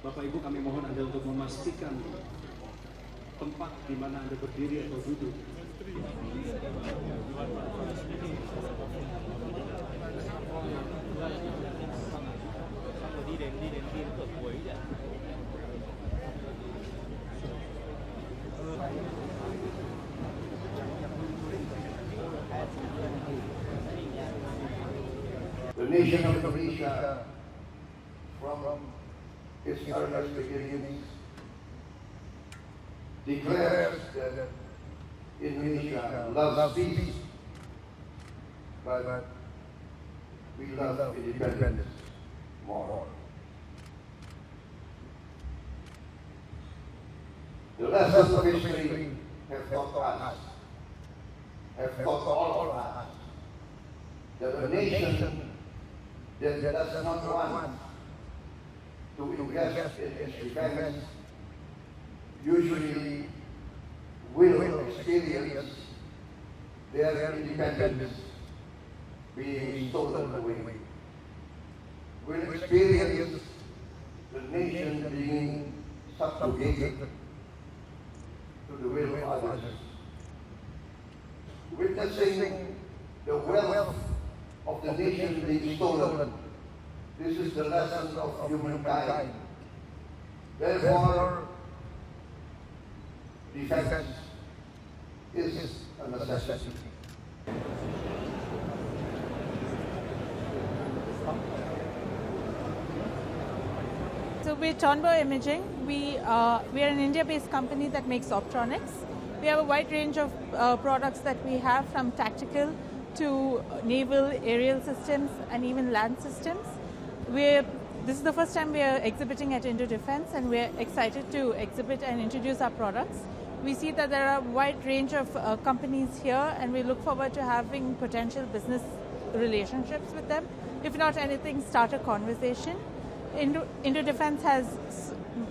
Bapak Ibu, kami mohon Anda untuk memastikan tempat di mana Anda berdiri atau duduk. The nation of Indonesia, from its earliest beginnings, declares that Indonesia loves peace, but we love independence more. The lessons of history have taught us, have taught all of us, that a nation that does not want to invest in its defense usually will experience their independence being stolen away. Will experience the nation being subjugated to the will of others. Witnessing the wealth of the nation being stolen, this is the lesson of humankind. Therefore, defense is a necessity. So we're Tonbo Imaging. We are an India-based company that makes optronics. We have a wide range of products that we have, from tactical to naval, aerial systems, and even land systems. This is the first time we are exhibiting at Indo Defence, and we're excited to exhibit and introduce our products. We see that there are a wide range of companies here, and we look forward to having potential business relationships with them. If not anything, start a conversation. Indo Defence has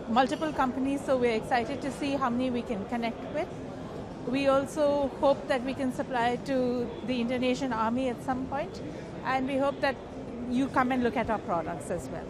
multiple companies, so we're excited to see how many we can connect with. We also hope that we can supply to the Indonesian Army at some point, and we hope that you come and look at our products as well.